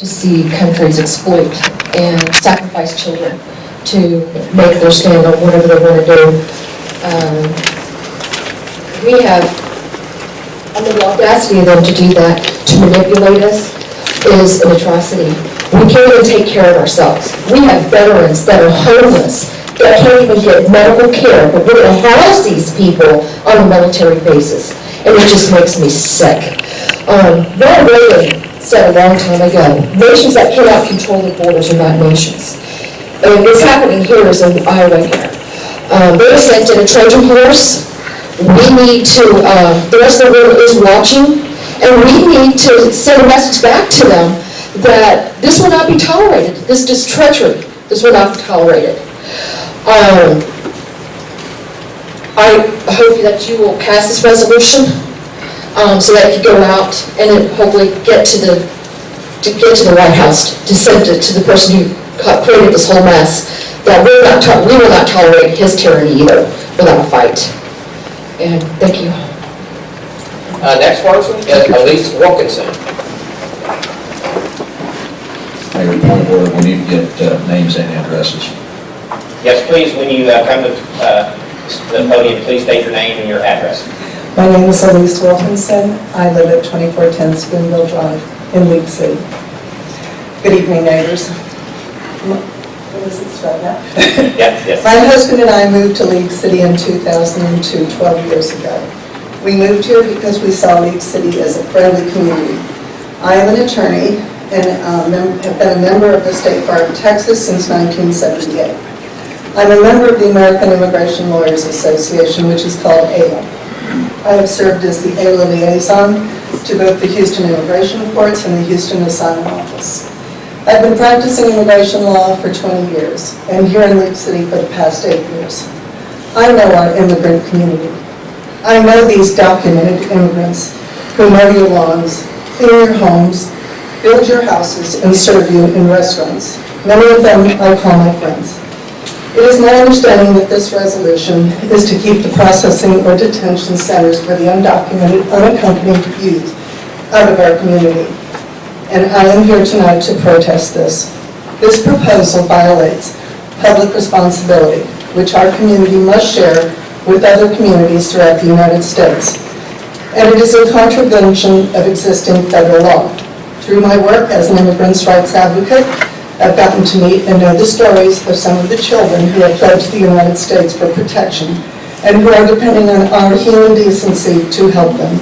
to see countries exploit and sacrifice children to make their stand on whatever they want to do. We have, the audacity of them to do that, to manipulate us, is an atrocity. We can't even take care of ourselves. We have veterans that are homeless, that can't even get medical care, but we're going to house these people on a military basis, and it just makes me sick. Ronald Reagan said a long time ago, nations that cannot control their borders are not nations. And what's happening here is in Iowa here. They sent in a Trojan horse. We need to, the rest of the world is watching, and we need to send a message back to them that this will not be tolerated. This is treachery. This will not be tolerated. I hope that you will pass this resolution so that it can go out and it hopefully get to the White House to send it to the person who created this whole mess. That we will not tolerate his tyranny either without a fight. And thank you. Next person is Elise Wilkinson. Mayor, point of order, we need to get names and addresses. Yes, please, when you come to the podium, please state your name and your address. My name is Elise Wilkinson. I live at 2410 Spoonville Drive in League City. Good evening, neighbors. What is it, start now? Yes. My husband and I moved to League City in 2002, 12 years ago. We moved here because we saw League City as a friendly community. I am an attorney and have been a member of the State Bar of Texas since 1978. I'm a member of the American Immigration Lawyers Association, which is called AILA. I have served as the AILA liaison to both the Houston Immigration Courts and the Houston Asylum Office. I've been practicing immigration law for 20 years and here in League City for the past 8 years. I know our immigrant community. I know these documented immigrants who mow your lawns, clean your homes, build your houses, and serve you in restaurants. Many of them I call my friends. It is my understanding that this resolution is to keep the processing or detention centers for the undocumented, unaccompanied youth out of our community. And I am here tonight to protest this. This proposal violates public responsibility, which our community must share with other communities throughout the United States. And it is in contravention of existing federal law. Through my work as an immigrants' rights advocate, I've gotten to meet and know the stories of some of the children who have fled to the United States for protection and who are depending on our human decency to help them.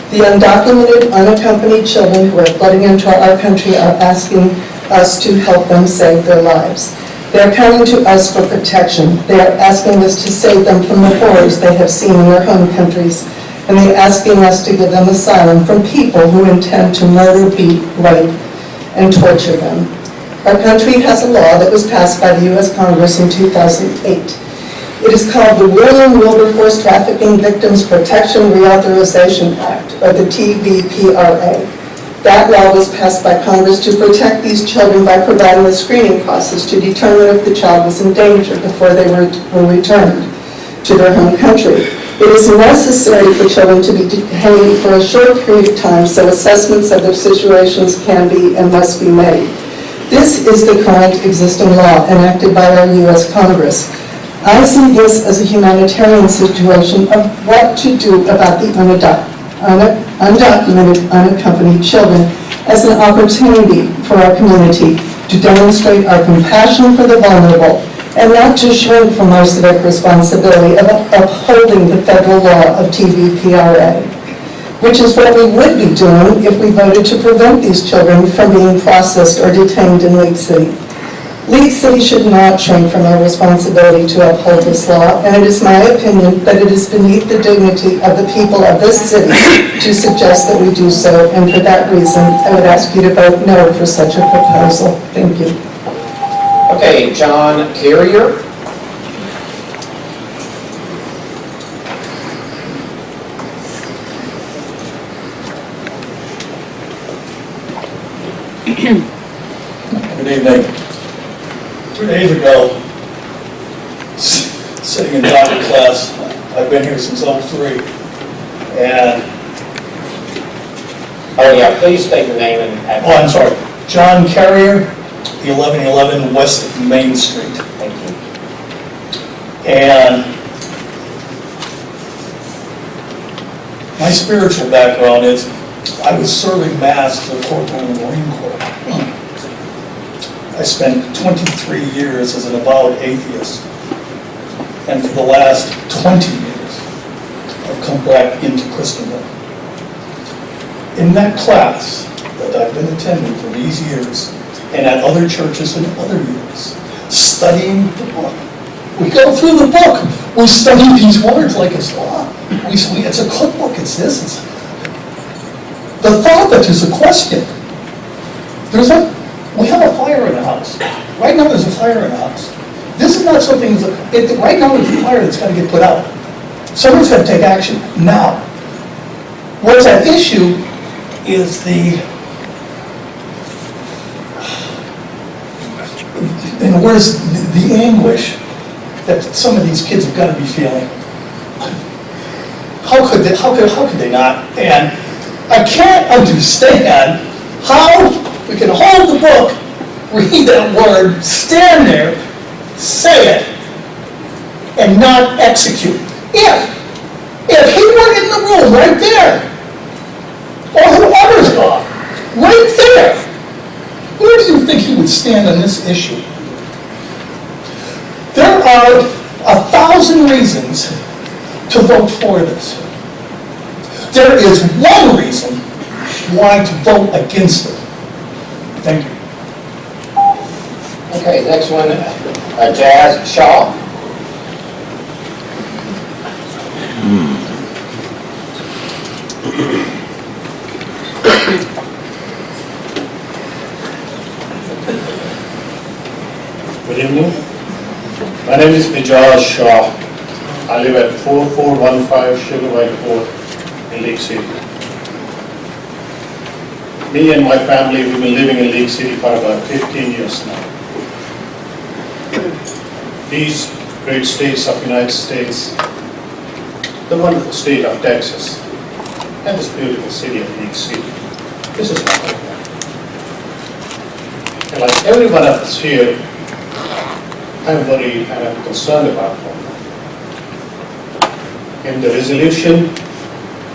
The undocumented, unaccompanied children who are flooding into our country are asking us to help them save their lives. They are coming to us for protection. They are asking us to save them from the horrors they have seen in their home countries. And they are asking us to give them asylum from people who intend to murder, beat, rape, and torture them. Our country has a law that was passed by the U.S. Congress in 2008. It is called the William Wilberforce Trafficking Victims Protection Reauthorization Act, or the TVPRA. That law was passed by Congress to protect these children by providing a screening process to determine if the child was in danger before they were returned to their home country. It is necessary for children to be detained for a short period of time so assessments of their situations can be and must be made. This is the current existing law enacted by our U.S. Congress. I see this as a humanitarian situation of what to do about the undocumented, unaccompanied children as an opportunity for our community to demonstrate our compassion for the vulnerable and not to shrink from our civic responsibility of upholding the federal law of TVPRA, which is what we would be doing if we voted to prevent these children from being processed or detained in League City. League City should not shrink from our responsibility to uphold this law, and it is my opinion that it is beneath the dignity of the people of this city to suggest that we do so, and for that reason, I would ask you to vote no for such a proposal. Thank you. Okay, John Carrier. Good evening. 2 days ago, sitting in doctor class, I've been here since '03, and Oh, yeah, please state your name and address. I'm sorry. John Carrier, 1111 West Main Street. Thank you. And my spiritual background is I was serving Mass as a corporal in the Marine Corps. I spent 23 years as an avowed atheist. And for the last 20 years, I've come back into Christendom. In that class that I've been attending for these years, and at other churches and other years, studying the book. We go through the book. We study these words like it's law. It's a cookbook. It's this. It's the thought that there's a question. We have a fire in the house. Right now there's a fire in the house. This is not something, right now there's a fire that's got to get put out. Someone's got to take action now. What's at issue is where's the anguish that some of these kids have got to be feeling. How could they not? And I can't understand how we can hold the book, read that word, stand there, say it, and not execute. If he were in the room right there, or whoever's gone, right there, where do you think he would stand on this issue? There are 1,000 reasons to vote for this. There is one reason why to vote against it. Thank you. Okay, next one, Jazz Shaw. Good evening. My name is Mijaz Shah. I live at 4415 Sugar White Court in Lake City. Me and my family, we've been living in Lake City for about 15 years now. These great states of the United States, the wonderful state of Texas, and this beautiful city of Lake City. This is not like that. And like every one of us here, I'm worried and I'm concerned about them. In the resolution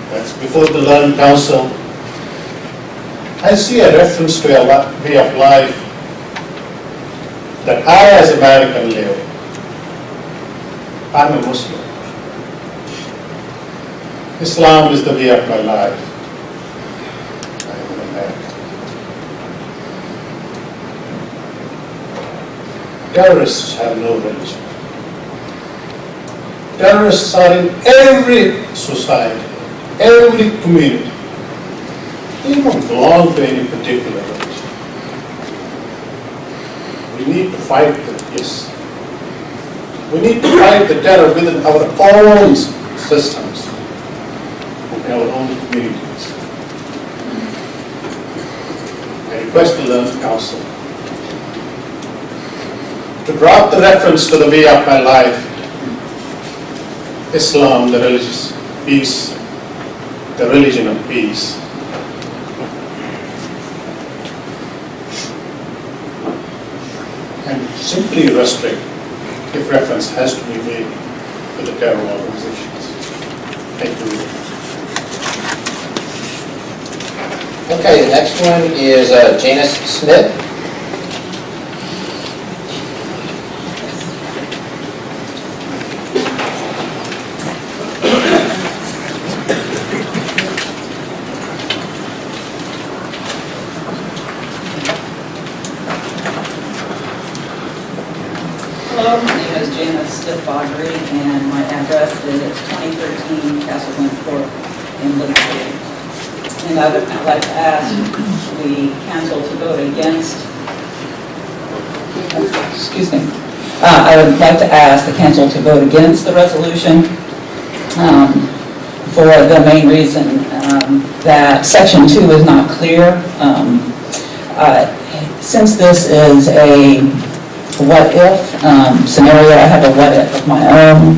that's before the Learned Council, I see a reference to a way of life that I as an American live. I'm a Muslim. Islam is the way of my life. I am an American. Terrorists have no religion. Terrorists are in every society, every community. They don't belong to any particular religion. We need to fight this. We need to fight the terror within our own systems, in our own communities. I request the Learned Council to drop the reference to the way of my life, Islam, the religious peace, the religion of peace. And simply restrict if reference has to be made to the terror organizations. Thank you. Okay, the next one is Janice Smith. Hello, my name is Janice Stiff-Boggery, and my address is 2013 Castle Wind Court in Lake City. And I would like to ask the council to vote against, I would like to ask the council to vote against the resolution for the main reason that Section 2 is not clear. Since this is a what-if scenario, I have a what-if of my own.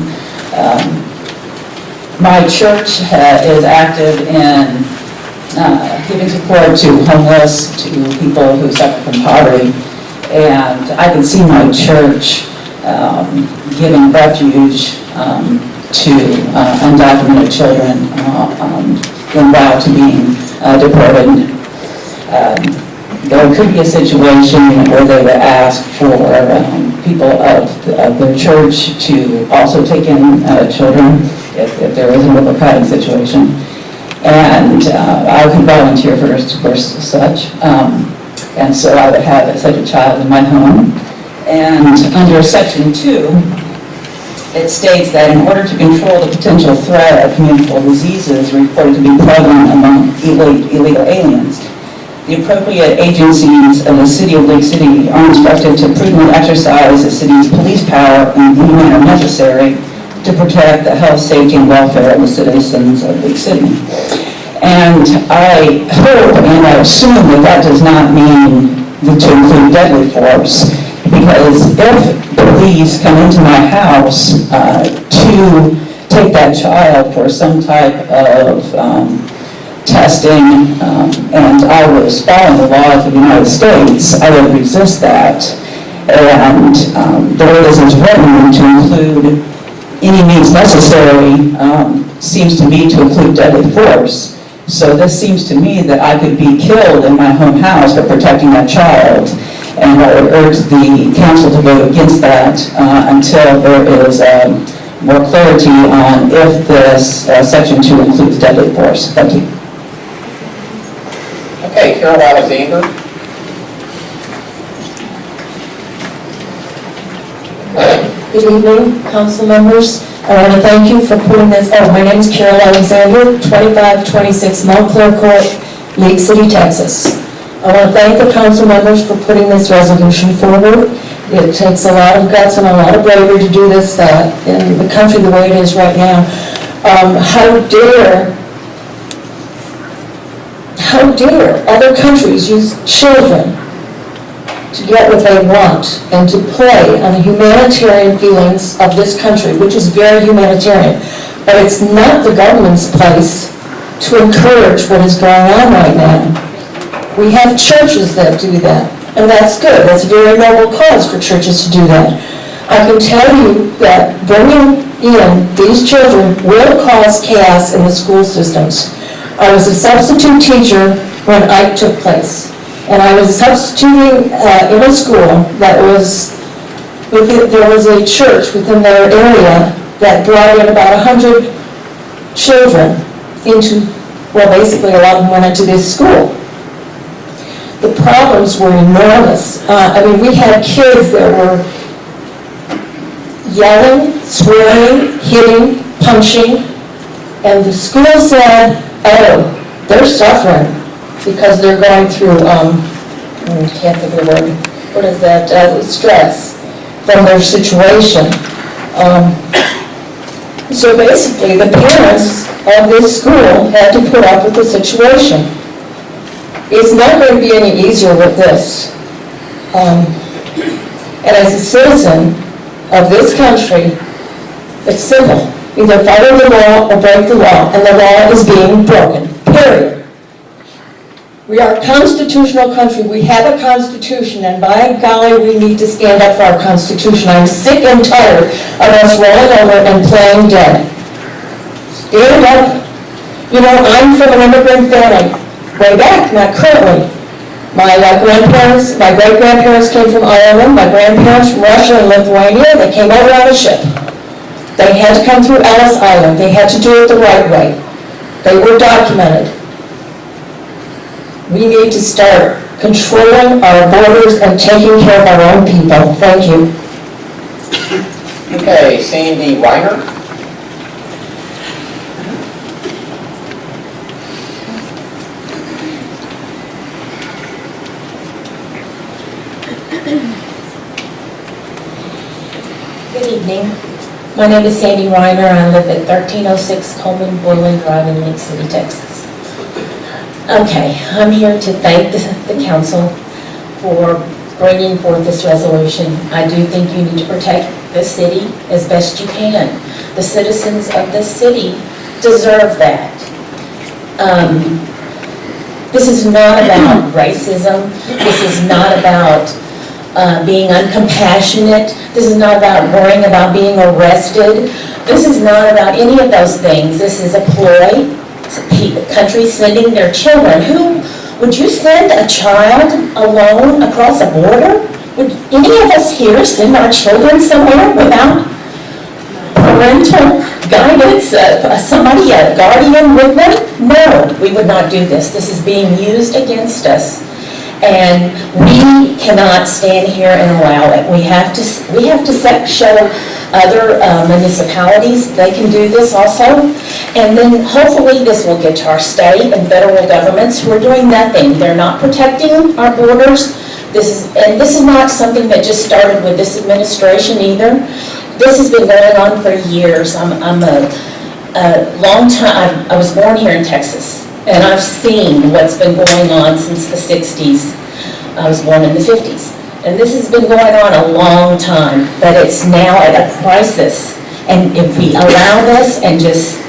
My church is active in giving support to homeless, to people who suffer from poverty. And I can see my church giving refuge to undocumented children en route to being deported. There could be a situation where they would ask for people of their church to also take in children if there is an overcrowding situation. And I could volunteer for such. And so I would have such a child in my home. And under Section 2, it states that in order to control the potential threat of communicable diseases reported to be prevalent among illegal aliens, the appropriate agencies of the City of Lake City are instructed to prudently exercise the city's police power in any manner necessary to protect the health, safety, and welfare of the citizens of Lake City. And I hope and I assume that does not mean to include deadly force, because if police come into my house to take that child for some type of testing, and I was following the laws of the United States, I would resist that. And the way this is written to include any means necessary seems to me to include deadly force. So this seems to me that I could be killed in my home house for protecting that child. And I would urge the council to vote against that until there is more clarity on if this Section 2 includes deadly force. Thank you. Okay, Carol Alexander. Good evening, council members. I want to thank you for putting this, my name is Carol Alexander, 2526 Montclair Court, Lake City, Texas. I want to thank the council members for putting this resolution forward. It takes a lot of guts and a lot of bravery to do this in the country the way it is right now. How dare other countries use children to get what they want and to play on the humanitarian feelings of this country, which is very humanitarian. But it's not the government's place to encourage what is going on right now. We have churches that do that, and that's good. That's a very noble cause for churches to do that. I can tell you that bringing in these children will cause chaos in the school systems. I was a substitute teacher when Ike took place. And I was substituting in a school that there was a church within their area that brought in about 100 children basically a lot of them went into this school. The problems were enormous. We had kids that were yelling, swearing, hitting, punching, and the school said, oh, they're suffering because they're going through, I can't think of the word, what is that, stress from their situation. So basically, the parents of this school had to put up with the situation. It's not going to be any easier with this. And as a citizen of this country, it's simple. Either follow the law or break the law, and the law is being broken, period. We are a constitutional country. We have a constitution, and by golly, we need to stand up for our constitution. I'm sick and tired of us rolling over and playing dead. Stand up. I'm from an immigrant family. Way back, not currently. My grandparents, my great-grandparents came from Ireland, my grandparents from Russia and Lithuania. They came over on a ship. They had to come through Ellis Island. They had to do it the right way. They were documented. We need to start controlling our borders and taking care of our own people. Thank you. Okay, Sandy Reiner. Good evening. My name is Sandy Reiner. I live at 1306 Coleman Boylan Drive in Lake City, Texas. Okay, I'm here to thank the council for bringing forth this resolution. I do think you need to protect the city as best you can. The citizens of this city deserve that. This is not about racism. This is not about being uncompassionate. This is not about worrying about being arrested. This is not about any of those things. This is a ploy. Countries sending their children. Would you send a child alone across a border? Would any of us here send our children somewhere without parental guidance, somebody, a guardian with them? No, we would not do this. This is being used against us. And we cannot stand here and allow it. We have to show other municipalities they can do this also. And then hopefully this will get to our state and federal governments who are doing nothing. They're not protecting our borders. This is not something that just started with this administration either. This has been going on for years. I'm a long time, I was born here in Texas. And I've seen what's been going on since the 60s. I was born in the 50s. And this has been going on a long time, but it's now at a crisis. And if we allow this and just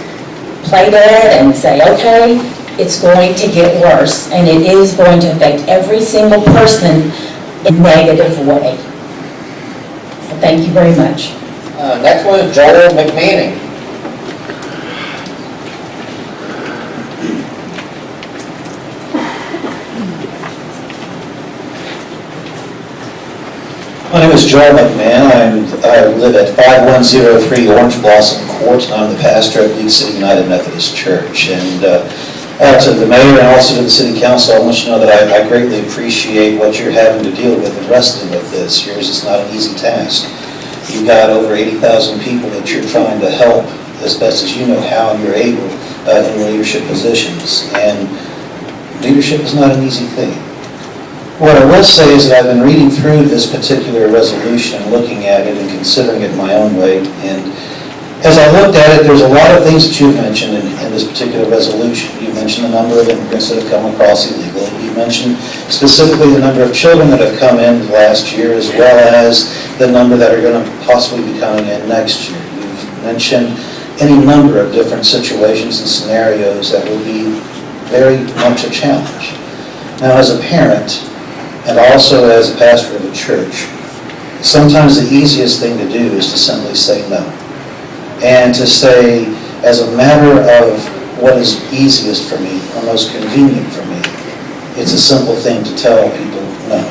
play dead and say, okay, it's going to get worse. And it is going to affect every single person in a negative way. So thank you very much. Next one is Joel McManning. My name is Joel McMahon. I live at 5103 Orange Blossom Court, and I'm the pastor at League City United Methodist Church. And to the mayor and also to the city council, I want you to know that I greatly appreciate what you're having to deal with and wrestling with this. Yours is not an easy task. You've got over 80,000 people that you're trying to help as best as you know how, and you're able in leadership positions. And leadership is not an easy thing. What I will say is that I've been reading through this particular resolution and looking at it and considering it my own way. And as I looked at it, there's a lot of things that you've mentioned in this particular resolution. You mentioned the number of immigrants that have come across illegally. You mentioned specifically the number of children that have come in last year, as well as the number that are going to possibly be coming in next year. You've mentioned any number of different situations and scenarios that will be very much a challenge. Now, as a parent, and also as a pastor of a church, sometimes the easiest thing to do is to simply say no. And to say, as a matter of what is easiest for me, or most convenient for me, it's a simple thing to tell people no.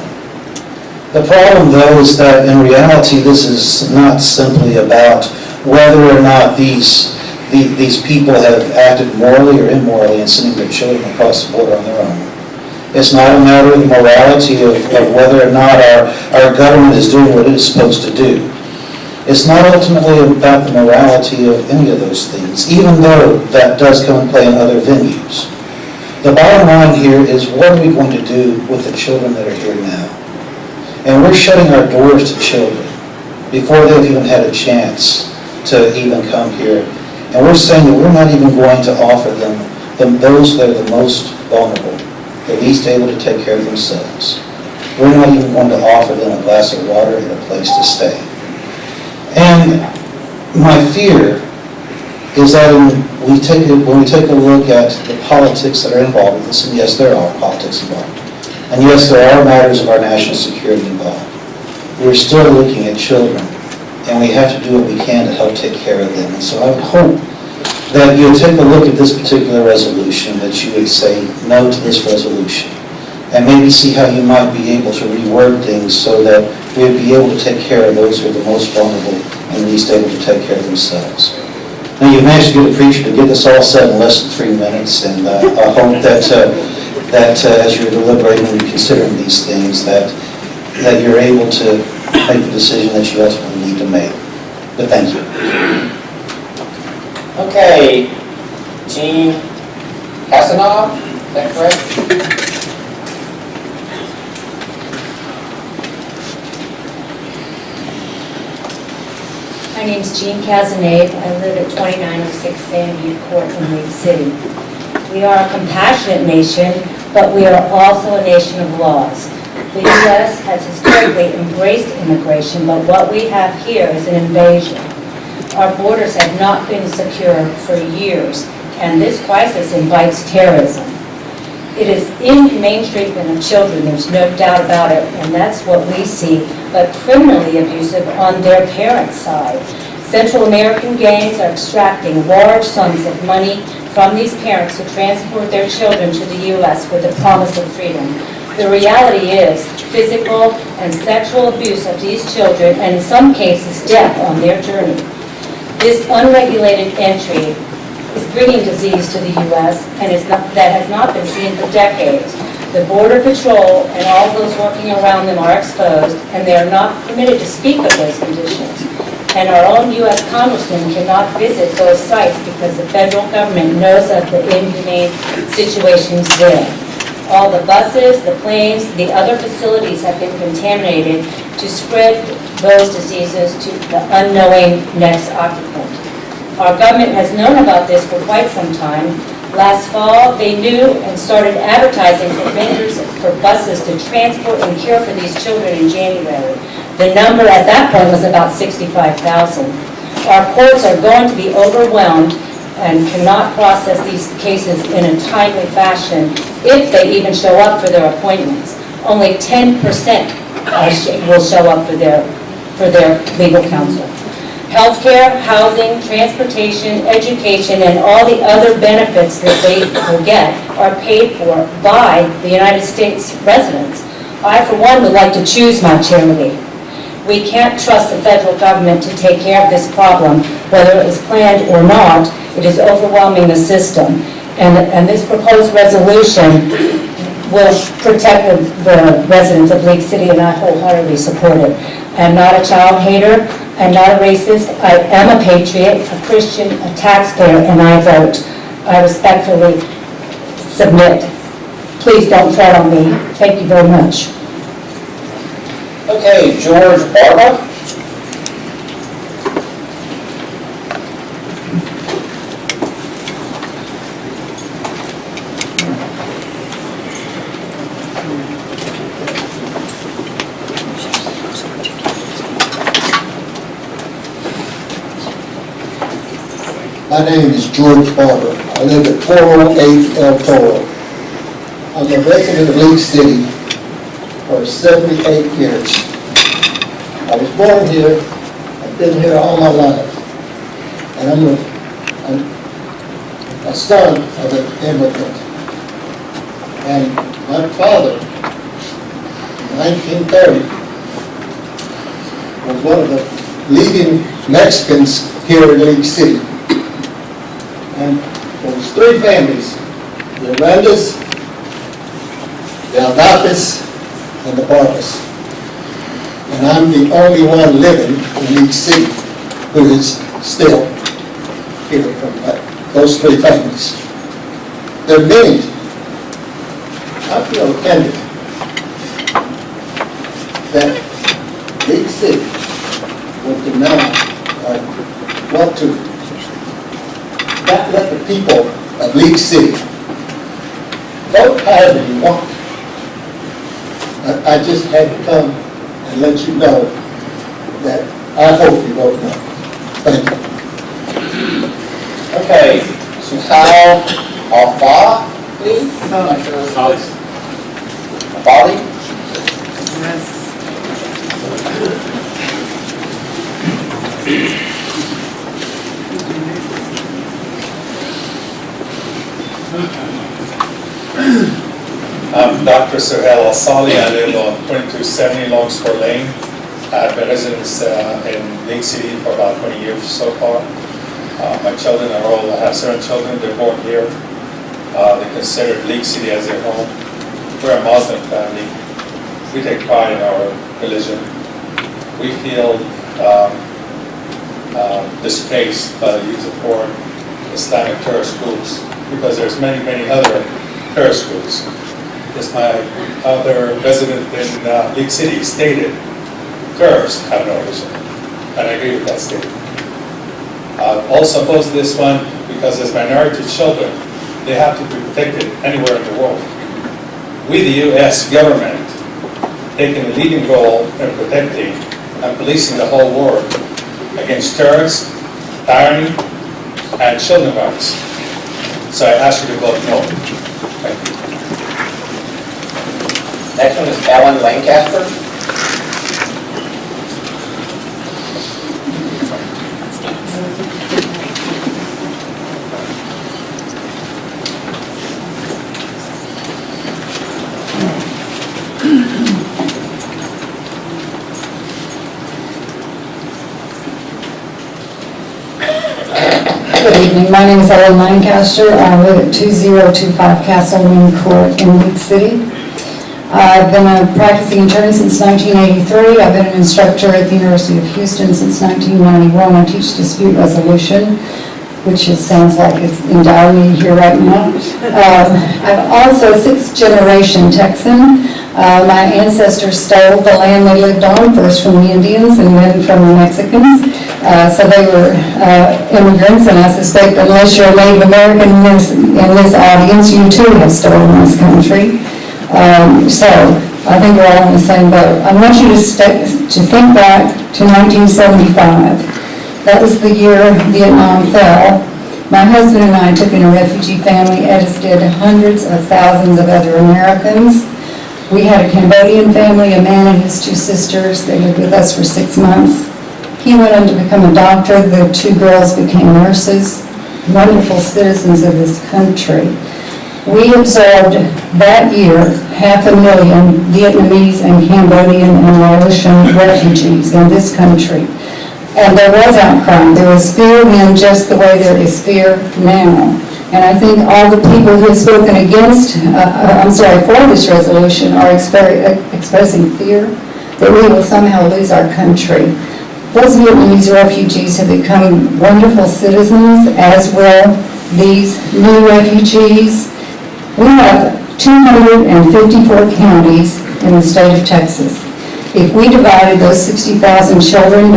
The problem, though, is that in reality, this is not simply about whether or not these people have acted morally or immorally in sending their children across the border on their own. It's not a matter of the morality of whether or not our government is doing what it is supposed to do. It's not ultimately about the morality of any of those things, even though that does come and play in other venues. The bottom line here is, what are we going to do with the children that are here now? And we're shutting our doors to children before they've even had a chance to even come here. And we're saying that we're not even going to offer them those that are the most vulnerable, the least able to take care of themselves. We're not even going to offer them a glass of water and a place to stay. And my fear is that when we take a look at the politics that are involved with this, and yes, there are politics involved, and yes, there are matters of our national security involved, we're still looking at children, and we have to do what we can to help take care of them. And so I would hope that you would take a look at this particular resolution, that you would say no to this resolution, and maybe see how you might be able to reword things so that we would be able to take care of those who are the most vulnerable and least able to take care of themselves. Now, you've managed to get a preacher to get this all said in less than 3 minutes, and I hope that as you're deliberating and you're considering these things, that you're able to make the decision that you ultimately need to make. But thank you. Okay, Jean Casanov, is that correct? My name's Jean Cazenave. I live at 2906 Sandview Court in Lake City. We are a compassionate nation, but we are also a nation of laws. The U.S. has historically embraced immigration, but what we have here is an invasion. Our borders have not been secure for years, and this crisis invites terrorism. It is inhumane treatment of children, there's no doubt about it, and that's what we see, but criminally abusive on their parents' side. Central American gangs are extracting large sums of money from these parents to transport their children to the U.S. with the promise of freedom. The reality is physical and sexual abuse of these children, and in some cases, death on their journey. This unregulated entry is bringing disease to the U.S. and that has not been seen for decades. The Border Patrol and all those working around them are exposed, and they are not permitted to speak of those conditions. And our own U.S. congressman cannot visit those sites because the federal government knows of the inhumane situations there. All the buses, the planes, the other facilities have been contaminated to spread those diseases to the unknowing next occupant. Our government has known about this for quite some time. Last fall, they knew and started advertising for vendors for buses to transport and care for these children in January. The number at that point was about 65,000. Our courts are going to be overwhelmed and cannot process these cases in a timely fashion if they even show up for their appointments. Only 10% will show up for their legal counsel. Healthcare, housing, transportation, education, and all the other benefits that they will get are paid for by the United States residents. I, for one, would like to choose my charity. We can't trust the federal government to take care of this problem, whether it was planned or not. It is overwhelming the system. And this proposed resolution will protect the residents of Lake City, and I wholeheartedly support it. I am not a child hater. I'm not a racist. I am a patriot, a Christian, a taxpayer, and I vote. I respectfully submit. Please don't tread on me. Thank you very much. Okay, George Barba. My name is George Barber. I live at 408 El Toro. I'm a resident of League City for 78 years. I was born here. I've been here all my life. And I'm a son of an immigrant. And my father, in 1930, was one of the leading Mexicans here in League City. And there was three families, the Arandas, the Aldapis, and the Barbas. And I'm the only one living in League City who is still here from those three families. There are many. I feel offended that League City will deny or want to not let the people of League City vote however you want. I just had to come and let you know that I hope you vote no. Thank you. Okay, Suhail Alfa, please. Afali? I'm Dr. Suhail Al-Sali. I live on 2270 Longspur Lane. I've been resident in Lake City for about 20 years so far. My children are all, I have 7 children, they're born here. They consider Lake City as their home. We're a Muslim family. We take pride in our religion. We feel disgraced by the use of foreign Islamic terrorist groups because there's many, many other terrorist groups. As my other resident in Lake City stated, terrorists have no religion. And I agree with that statement. I also oppose this one because as minority children, they have to be protected anywhere in the world. We, the U.S. government, taking a leading role in protecting and policing the whole world against terrorists, tyranny, and children rights. So I ask you to vote no. Thank you. Next one is Ellen Lancaster. Good evening, my name is Ellen Lancaster. I live at 2025 Castleman Court in League City. I've been a practicing attorney since 1983. I've been an instructor at the University of Houston since 1991. I teach dispute resolution, which sounds like it's in dire need here right now. I'm also a sixth-generation Texan. My ancestors stole the land they lived on, first from the Indians and then from the Mexicans. So they were immigrants, and I suspect unless you're a Native American in this audience, you too have stolen this country. So I think we're all in the same boat. I want you to think back to 1975. That was the year Vietnam fell. My husband and I took in a refugee family, as did hundreds of thousands of other Americans. We had a Cambodian family, a man and his 2 sisters. They lived with us for 6 months. He went on to become a doctor. The 2 girls became nurses, wonderful citizens of this country. We absorbed that year 500,000 Vietnamese and Cambodian and Laotian refugees in this country. And there was outcry. There was fear then just the way there is fear now. And I think all the people who have spoken for this resolution are expressing fear that we will somehow lose our country. Those Vietnamese refugees have become wonderful citizens, as will these new refugees. We have 254 counties in the state of Texas. If we divided those 60,000 children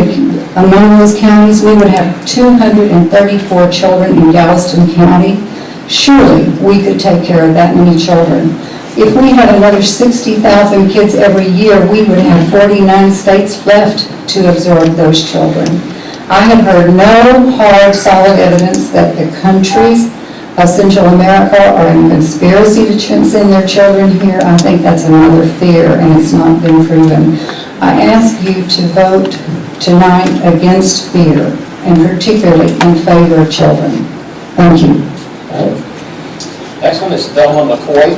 among those counties, we would have 234 children in Galveston County. Surely we could take care of that many children. If we had another 60,000 kids every year, we would have 49 states left to absorb those children. I have heard no hard, solid evidence that the countries of Central America are in conspiracy to send their children here. I think that's another fear, and it's not been proven. I ask you to vote tonight against fear, and particularly in favor of children. Thank you. Next one is Thelma McCoy.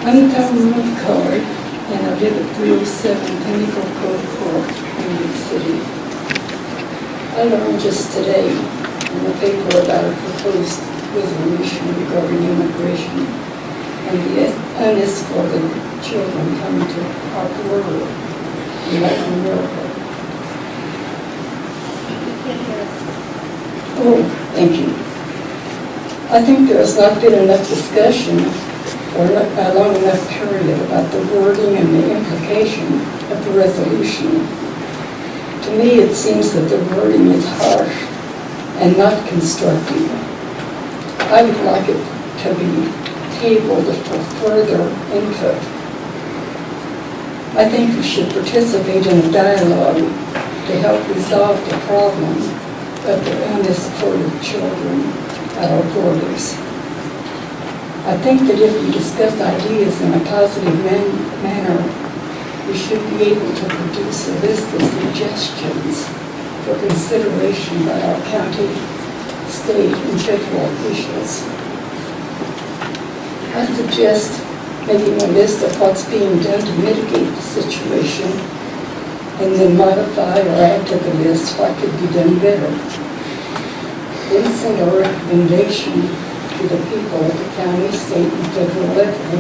I'm Thelma McCoy, and I live at 307 Pinnacle Cove Court in League City. I learned just today in the paper about a proposed resolution regarding immigration and the unescorted children coming to our border in Latin America. Oh, thank you. I think there has not been enough discussion or a long enough period about the wording and the implication of the resolution. To me, it seems that the wording is harsh and not constructive. I would like it to be tabled for further input. I think we should participate in a dialogue to help resolve the problem of the unescorted children at our borders. I think that if we discuss ideas in a positive manner, we should be able to produce a list of suggestions for consideration by our county, state, and federal officials. I suggest making a list of what's being done to mitigate the situation, and then modify or add to the list what could be done better. Then send a recommendation to the people at the county, state, and federal level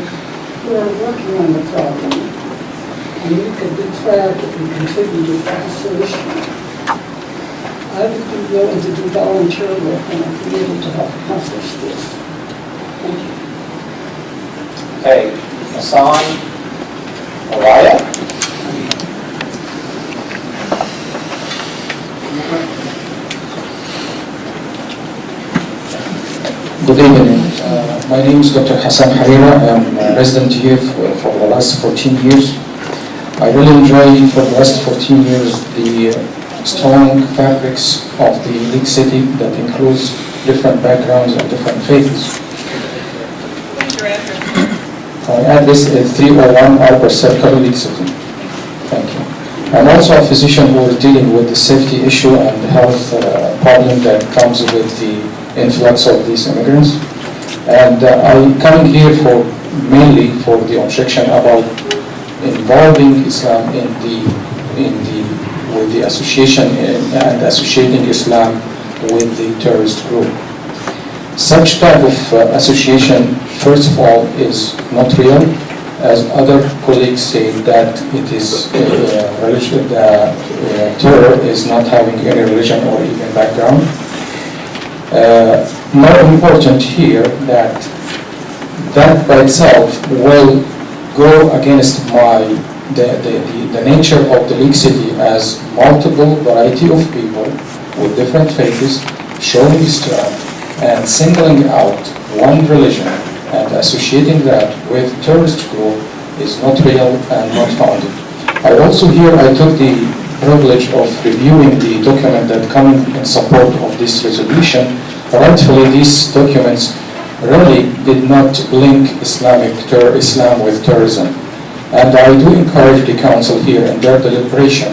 who are working on the problem, and you could be proud that we contributed to the solution. I would be willing to do volunteer work and I'm committed to help accomplish this. Thank you. Okay, Hassan Araya. Good evening. My name is Dr. Hassan Harira. I'm a resident here for the last 14 years. I really enjoy for the last 14 years the strong fabrics of the League City that includes different backgrounds and different faiths. What's your address? My address is 301 Arbor Circle, League City. Thank you. I'm also a physician who is dealing with the safety issue and the health problem that comes with the influx of these immigrants. And I'm coming here mainly for the objection about involving Islam with the association and associating Islam with the terrorist group. Such type of association, first of all, is not real, as other colleagues say that it is religion. Terror is not having any religion or even background. More important here that by itself will go against the nature of the League City as multiple variety of people with different faiths showing Islam and singling out one religion and associating that with terrorist group is not real and not founded. I took the privilege of reviewing the document that comes in support of this resolution. Rightfully, these documents really did not link Islam with terrorism. And I do encourage the council here in their deliberation,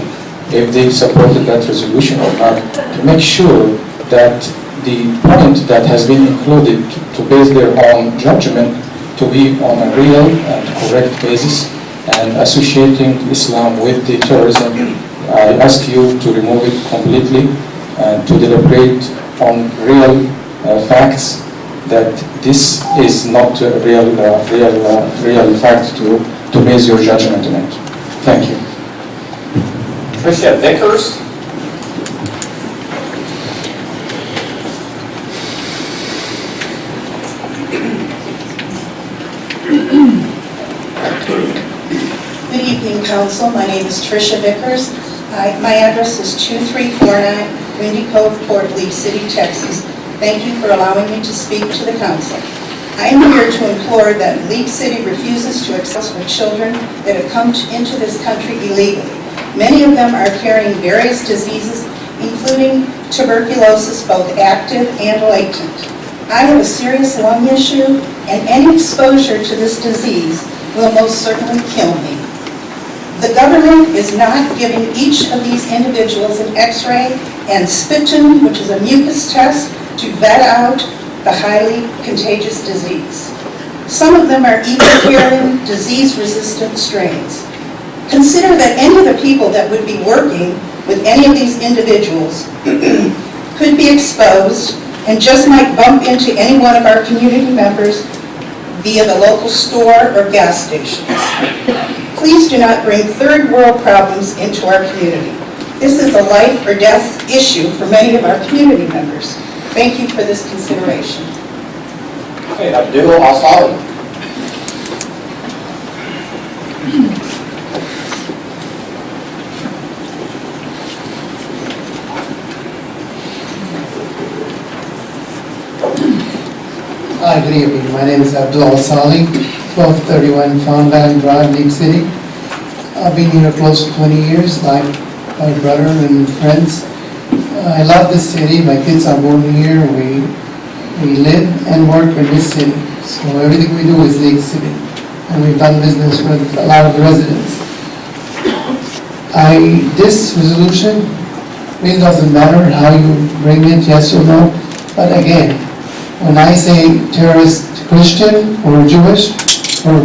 if they supported that resolution or not, to make sure that the point that has been included to base their own judgment to be on a real and correct basis, and associating Islam with the terrorism, I ask you to remove it completely and to deliberate on real facts that this is not a real fact to base your judgment on it. Thank you. Tricia Vickers. Good evening, Council. My name is Tricia Vickers. My address is 2349 Windy Cove Court, League City, Texas. Thank you for allowing me to speak to the Council. I am here to implore that League City refuses to accept children that have come into this country illegally. Many of them are carrying various diseases, including tuberculosis, both active and latent. I have a serious lung issue, and any exposure to this disease will most certainly kill me. The government is not giving each of these individuals an x-ray and sputum, which is a mucus test, to vet out the highly contagious disease. Some of them are even carrying disease-resistant strains. Consider that any of the people that would be working with any of these individuals could be exposed and just might bump into any one of our community members via the local store or gas stations. Please do not bring third world problems into our community. This is a life or death issue for many of our community members. Thank you for this consideration. Okay, Abdul Asali. Hi, good evening. My name is Abdul Asali, 1231 Fondland Drive, League City. I've been here close to 20 years, like my brother and friends. I love this city. My kids are born here. We live and work in this city. So everything we do is League City. And we've done business with a lot of residents. This resolution really doesn't matter how you bring it, yes or no. But again, when I say terrorist Christian or Jewish or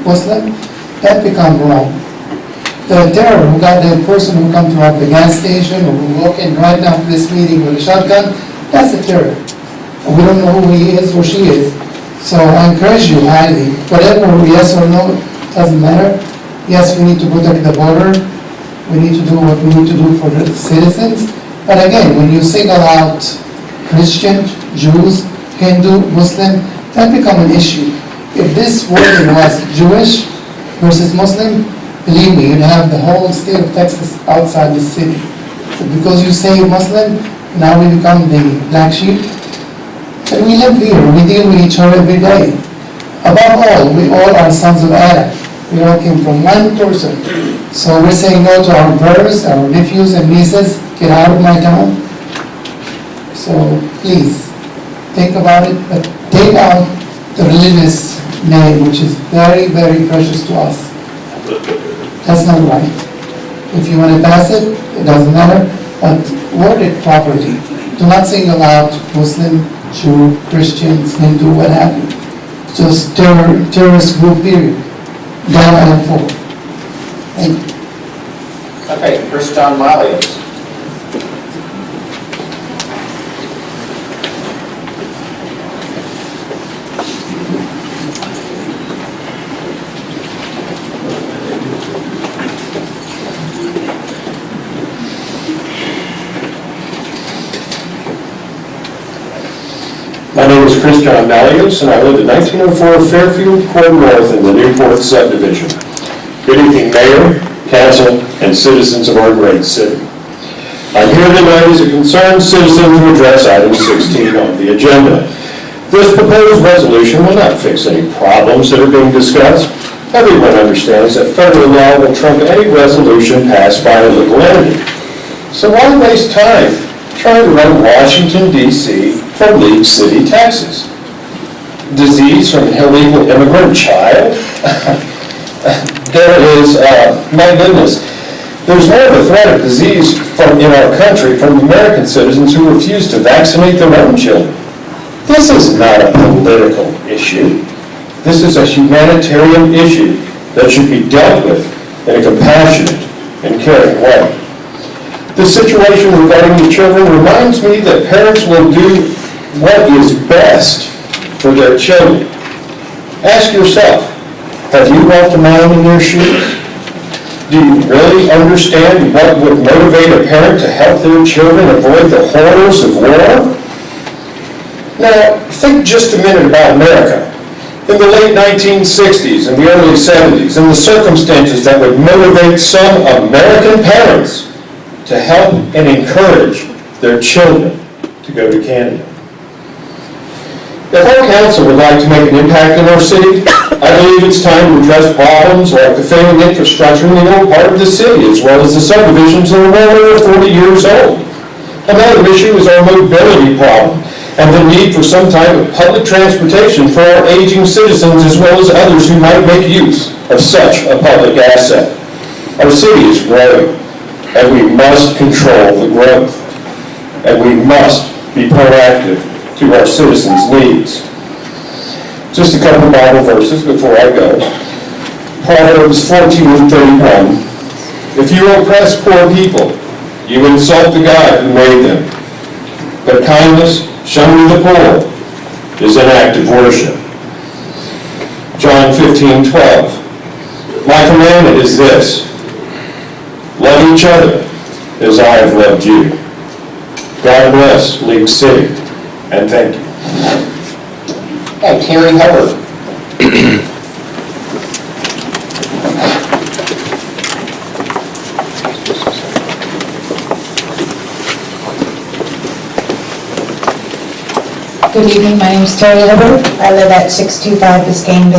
Muslim, that becomes wrong. The terror who got the person who come to rob the gas station or who walk in right now to this meeting with a shotgun, that's a terror. And we don't know who he is or she is. So I encourage you highly, whatever, yes or no, doesn't matter. Yes, we need to protect the border. We need to do what we need to do for the citizens. But again, when you single out Christian, Jews, Hindu, Muslim, that become an issue. If this wording was Jewish versus Muslim, believe me, you'd have the whole state of Texas outside the city. So because you say Muslim, now we become the black sheep. And we live here, we deal with each other every day. Above all, we all are sons of Adam. We all came from one person. So we're saying no to our brothers, our nephews and nieces, get out of my town. So please, think about it, but take out the religious name, which is very, very precious to us. That's not right. If you want to pass it, it doesn't matter, but word it properly. Do not single out Muslim, Jew, Christians, Hindu, what have you. Just terrorist group period. Down and forward. Thank you. Okay, Chris John Malios. My name is Chris John Malios, and I live at 1904 Fairfield Court North in the Newport subdivision. Good evening, Mayor, Council, and citizens of our great city. I'm here tonight as a concerned citizen to address item 16 on the agenda. This proposed resolution will not fix any problems that are being discussed. Everyone understands that federal law will trump any resolution passed by a legal entity. So why waste time trying to run Washington, D.C. from League City, Texas? Disease from an illegal immigrant child? There is, my goodness, there's more of a threat of disease in our country from American citizens who refuse to vaccinate their own children. This is not a political issue. This is a humanitarian issue that should be dealt with in a compassionate and caring way. The situation regarding the children reminds me that parents will do what is best for their children. Ask yourself, have you walked a mile in your shoes? Do you really understand what would motivate a parent to help their children avoid the horrors of war? Now, think just a minute about America. In the late 1960s and the early 70s, and the circumstances that would motivate some American parents to help and encourage their children to go to Canada. If our council would like to make an impact in our city, I believe it's time to address problems like the failing infrastructure in the old part of the city, as well as the subdivisions that are well over 40 years old. Another issue is our mobility problem, and the need for some type of public transportation for our aging citizens, as well as others who might make use of such a public asset. Our city is growing, and we must control the growth, and we must be proactive to our citizens' needs. Just a couple of Bible verses before I go. Proverbs 14:31. If you oppress poor people, you insult the God who made them. But kindness shown to the poor is an act of worship. John 15:12. My commandment is this: love each other as I have loved you. God bless League City, and thank you. Hey, Terry Hubbard. Good evening, my name is Terry Hubbard. I live at 625 Biscayne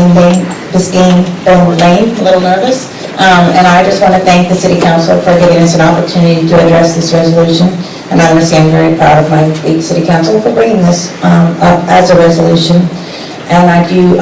Bone Lane, a little nervous. And I just want to thank the City Council for giving us an opportunity to address this resolution. And I want to say I'm very proud of my League City Council for bringing this up as a resolution. And I do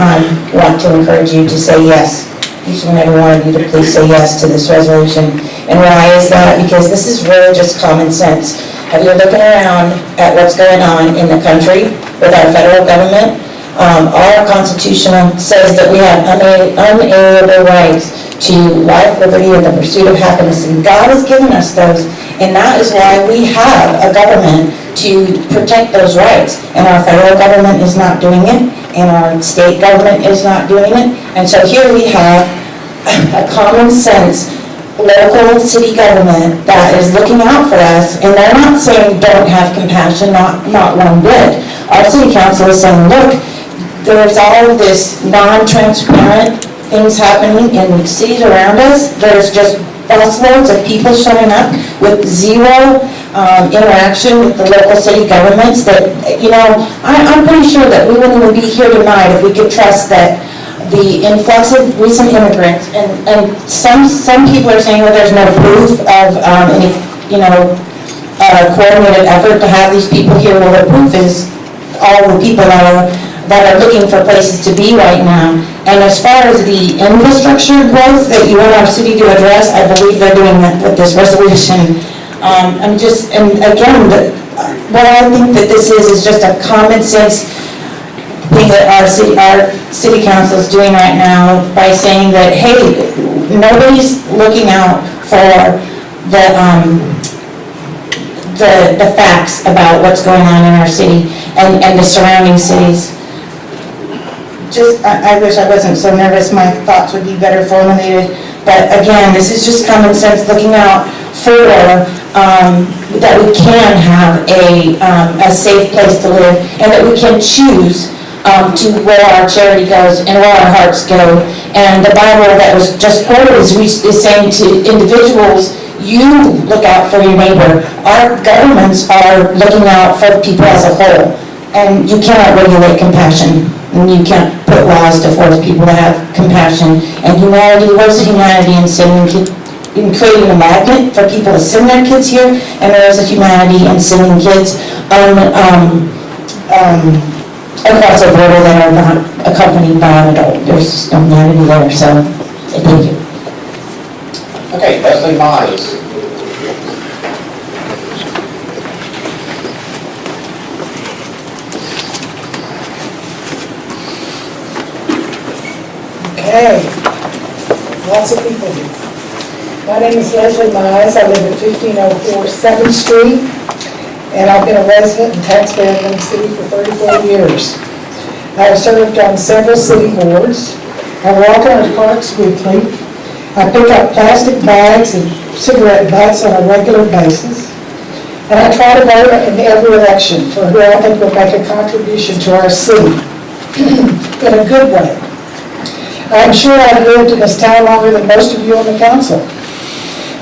want to encourage you to say yes. Each and every one of you to please say yes to this resolution. And why is that? Because this is really just common sense. If you're looking around at what's going on in the country with our federal government, our Constitution says that we have unalienable rights to life, liberty, and the pursuit of happiness. And God has given us those. And that is why we have a government to protect those rights. And our federal government is not doing it, and our state government is not doing it. And so here we have a common sense local city government that is looking out for us, and they're not saying don't have compassion, not one bit. Our city council is saying, look, there's all of this non-transparent things happening in cities around us. There's just busloads of people showing up with zero interaction with the local city governments that, you know, I'm pretty sure that we wouldn't even be here tonight if we could trust that the influx of recent immigrants, and some people are saying, well, there's no proof of any, coordinated effort to have these people here. Well, the proof is all the people that are looking for places to be right now. And as far as the infrastructure growth that you want our city to address, I believe they're doing that with this resolution. And again, what I think that this is just a common sense thing that our city council is doing right now by saying that, hey, nobody's looking out for the facts about what's going on in our city and the surrounding cities. I wish I wasn't so nervous, my thoughts would be better formulated, but again, this is just common sense looking out for, that we can have a safe place to live, and that we can choose to where our charity goes and where our hearts go. And the Bible that was just quoted is saying to individuals, you look out for your neighbor. Our governments are looking out for people as a whole, and you cannot regulate compassion. And you can't put laws to force people to have compassion and humanity. Where's the humanity in creating a magnet for people to send their kids here? And there is a humanity in sending kids across a border that are not accompanied by an adult. There's just no humanity there. So, thank you. Okay, Leslie Mize. Okay, lots of people here. My name is Leslie Mize. I live at 1504 7th Street, and I've been a resident and taxpayer in the city for 34 years. I have served on several city boards. I walk around parks weekly. I pick up plastic bags and cigarette butts on a regular basis. And I try to vote in every election for who I think will make a contribution to our city in a good way. I'm sure I've lived in this town longer than most of you on the council.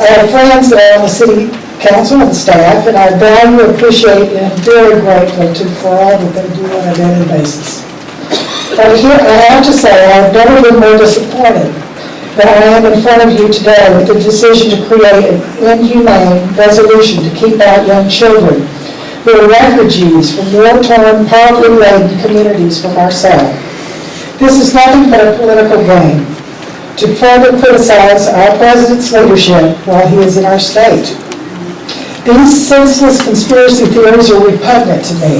I have friends that are on the city council and staff, and I value, appreciate, and am very grateful for all that they do on a daily basis. But here, I have to say, I've never been more disappointed than I am in front of you today with the decision to create an inhumane resolution to keep out young children who are refugees from war-torn, poverty-laden communities from our south. This is nothing but a political game to further criticize our president's leadership while he is in our state. These senseless conspiracy theories are repugnant to me.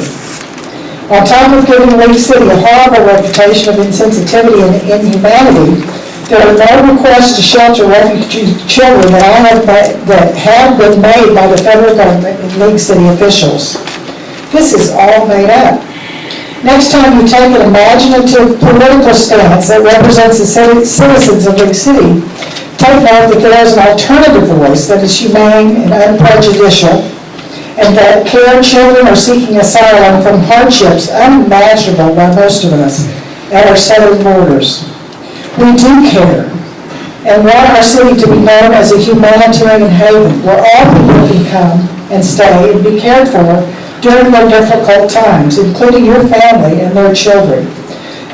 On top of giving League City a horrible reputation of insensitivity and inhumanity, there are no requests to shelter refugee children that have been made by the federal government and League City officials. This is all made up. Next time you take an imaginative political stance that represents the citizens of League City, take note that there is an alternative voice that is humane and unprejudicial, and that care children are seeking asylum from hardships unimaginable by most of us at our southern borders. We do care and want our city to be known as a humanitarian haven where all people can come and stay and be cared for during their difficult times, including your family and their children.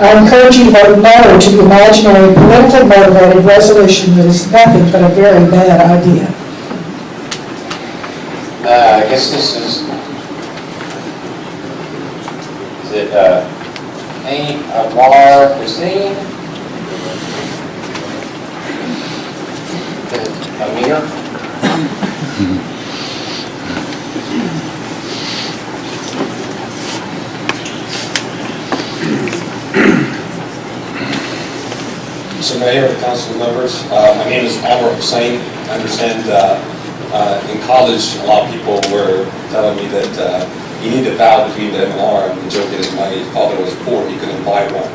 I encourage you to vote no to the imaginary, politically motivated resolution that is nothing but a very bad idea. I guess this is it Amar Hussein? Amir? So Mayor, council members, my name is Amar Hussein. I understand in college a lot of people were telling me that you need to vow between the MLR, and the joke is my father was poor, he couldn't buy one.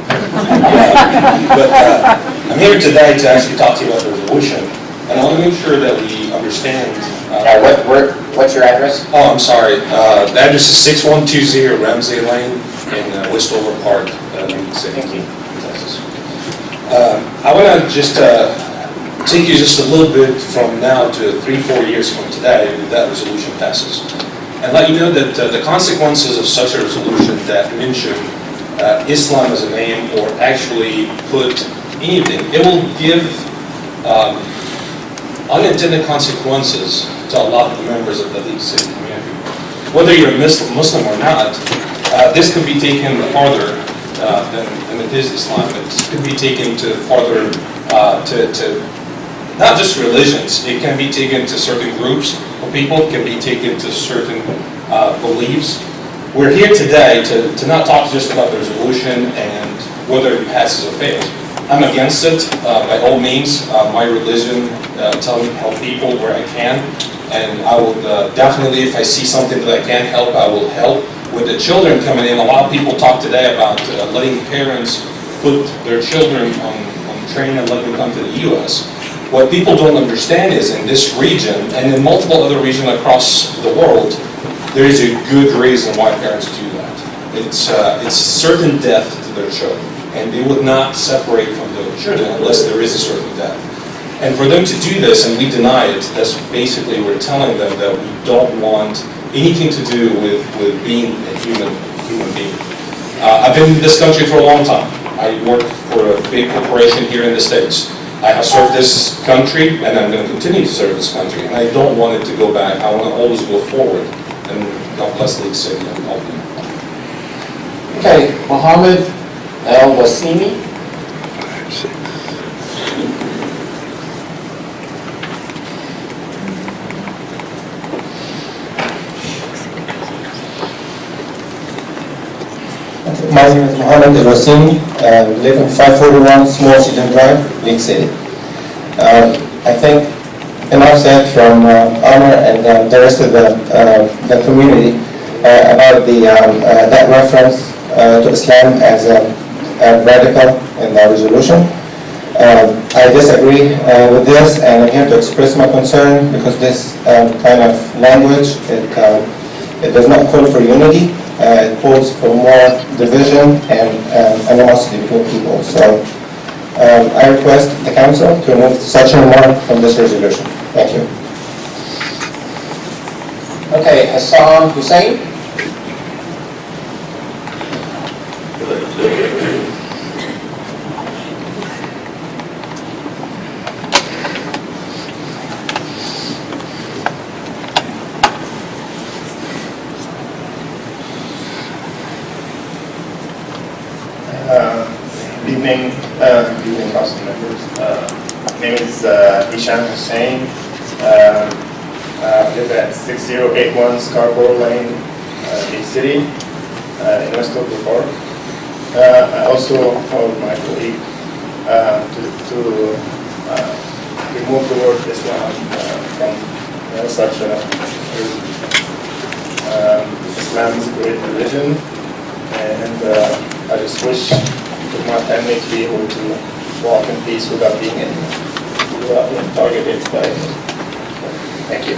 But I'm here today to actually talk to you about the resolution, and I want to make sure that we understand. What's your address? Oh, I'm sorry. The address is 6120 Ramsey Lane in Westover Park, New York City. Thank you. Texas. I want to just take you just a little bit from now to 3-4 years from today when that resolution passes, and let you know that the consequences of such a resolution that mention Islam as a name or actually put anything. It will give unintended consequences to a lot of the members of the League City community. Whether you're a Muslim or not, this could be taken farther than it is Islam. It could be taken to farther to not just religions. It can be taken to certain groups of people. It can be taken to certain beliefs. We're here today to not talk just about the resolution and whether it passes or fails. I'm against it by all means. My religion tells me to help people where I can, and I will definitely, if I see something that I can help, I will help. With the children coming in, a lot of people talk today about letting parents put their children on train and let them come to the U.S. What people don't understand is in this region and in multiple other regions across the world, there is a good reason why parents do that. It's certain death to their children, and they would not separate from their children unless there is a certain death. And for them to do this, and we deny it, that's basically we're telling them that we don't want anything to do with being a human being. I've been in this country for a long time. I work for a big corporation here in the States. I have served this country, and I'm going to continue to serve this country, and I don't want it to go back. I want to always go forward, and God bless League City and all of you. Okay, Mohammed Al-Wasimi. My name is Mohammed Al-Wasimi, live in 541 Small Seaton Drive, League City. I think enough said from Amr and the rest of the community about that reference to Islam as a radical in the resolution. I disagree with this, and I'm here to express my concern because this kind of language, it does not call for unity. It calls for more division and animosity between people. So I request the council to remove such a remark from this resolution. Thank you. Okay, Hassan Hussein. Good evening, council members. My name is Hisham Hussein. I live at 6081 Scarborough Lane, League City, in West Oakland Park. I also called my colleague to remove the word Islam from such a Islam is a great religion, and I just wish my family to be able to walk in peace without being targeted by. Thank you.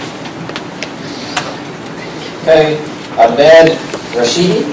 Okay, Ahmed Rashidi.